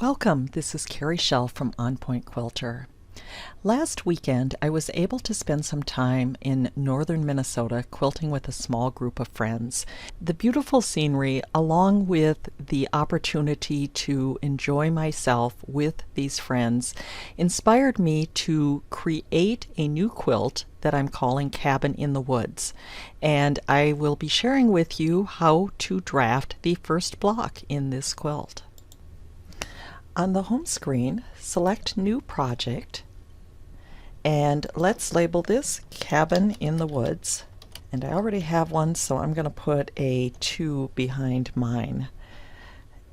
Welcome, this is Carrie Schell from On Point Quilter. Last weekend I was able to spend some time in northern Minnesota quilting with a small group of friends. The beautiful scenery along with the opportunity to enjoy myself with these friends inspired me to create a new quilt that I'm calling Cabin in the Woods, and I will be sharing with you how to draft the first block in this quilt. On the home screen, select New Project, and let's label this Cabin in the Woods. And I already have one, so I'm going to put a 2 behind mine.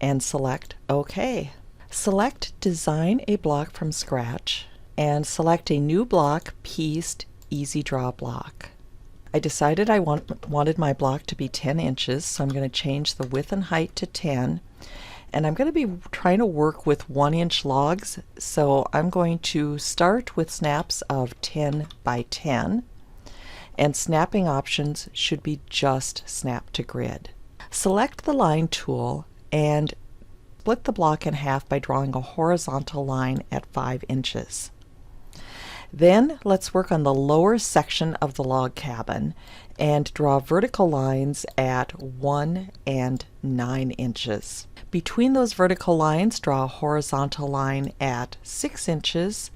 And select OK. Select Design a Block from Scratch, and select a new block, Pieced Easy Draw Block. I decided I wanted my block to be 10 inches, so I'm going to change the width and height to 10. And I'm going to be trying to work with 1-inch logs, so I'm going to start with snaps of 10 by 10, and snapping options should be just snap to grid. Select the line tool and split the block in half by drawing a horizontal line at 5 inches. Then let's work on the lower section of the log cabin and draw vertical lines at 1 and 9 inches. Between those vertical lines, draw a horizontal line at 6 inches.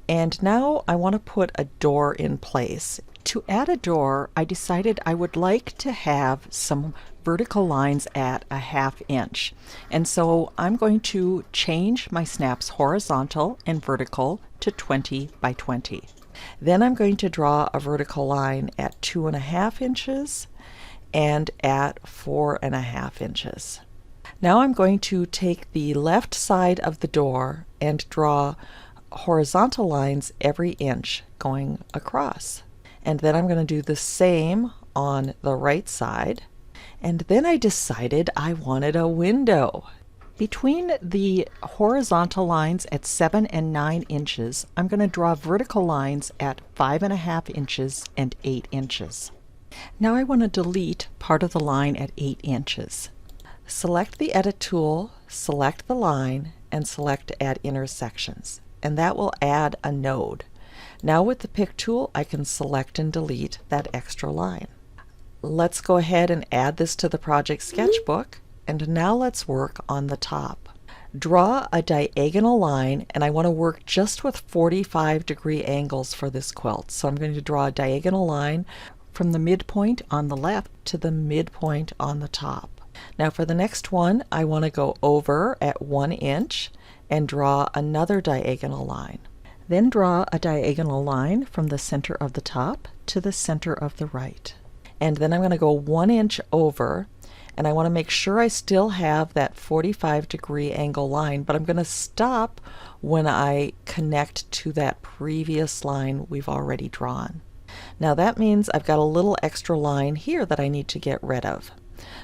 And now I want to put a door in place. To add a door, I decided I would like to have some vertical lines at 1/2 inch. And so I'm going to change my snaps horizontal and vertical to 20 by 20. Then I'm going to draw a vertical line at 2.5 inches and at 4.5 inches. Now I'm going to take the left side of the door and draw horizontal lines every inch going across. And then I'm going to do the same on the right side. And then I decided I wanted a window. Between the horizontal lines at 7 and 9 inches, I'm going to draw vertical lines at 5.5 inches and 8 inches. Now I want to delete part of the line at 8 inches. Select the Edit tool, select the line, and select Add Intersections, and that will add a node. Now with the Pick tool, I can select and delete that extra line. Let's go ahead and add this to the project sketchbook, and now let's work on the top. Draw a diagonal line, and I want to work just with 45-degree angles for this quilt. So I'm going to draw a diagonal line from the midpoint on the left to the midpoint on the top. Now for the next one, I want to go over at 1 inch and draw another diagonal line. Then draw a diagonal line from the center of the top to the center of the right. And then I'm going to go 1 inch over, and I want to make sure I still have that 45-degree angle line, but I'm going to stop when I connect to that previous line we've already drawn. Now that means I've got a little extra line here that I need to get rid of.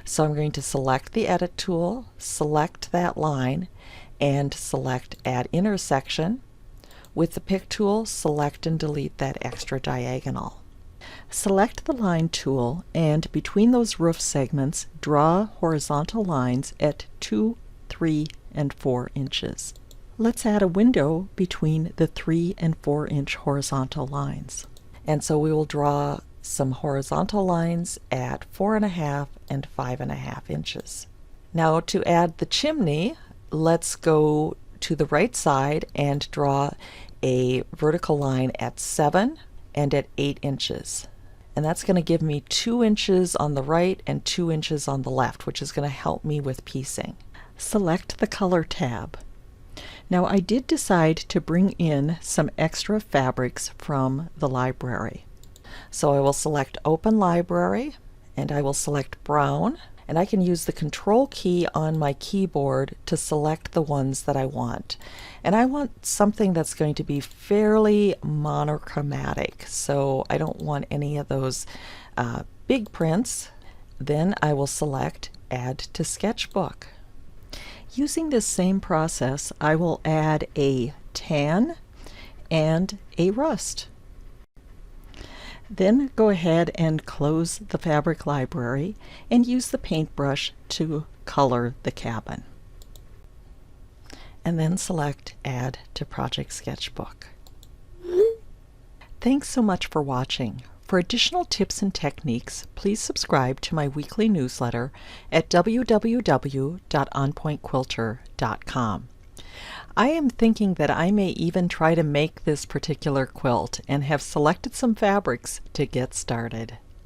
So I'm going to select the Edit tool, select that line, and select Add Intersection. With the Pick tool, select and delete that extra diagonal. Select the Line tool, and between those roof segments, draw horizontal lines at 2, 3, and 4 inches. Let's add a window between the 3 and 4 inch horizontal lines. And so we will draw some horizontal lines at 4.5 and 5.5 inches. Now to add the chimney, let's go to the right side and draw a vertical line at 7 and at 8 inches. And that's going to give me 2 inches on the right and 2 inches on the left, which is going to help me with piecing. Select the Color tab. Now I did decide to bring in some extra fabrics from the library. So I will select Open Library, and I will select Brown, and I can use the Control key on my keyboard to select the ones that I want. And I want something that's going to be fairly monochromatic, so I don't want any of those big prints. Then I will select Add to Sketchbook. Using this same process, I will add a tan and a rust. Then go ahead and close the fabric library and use the paintbrush to color the cabin. and then select Add to Project Sketchbook. Thanks so much for watching. For additional tips and techniques, please subscribe to my weekly newsletter at www.onpointquilter.com. I am thinking that I may even try to make this particular quilt and have selected some fabrics to get started.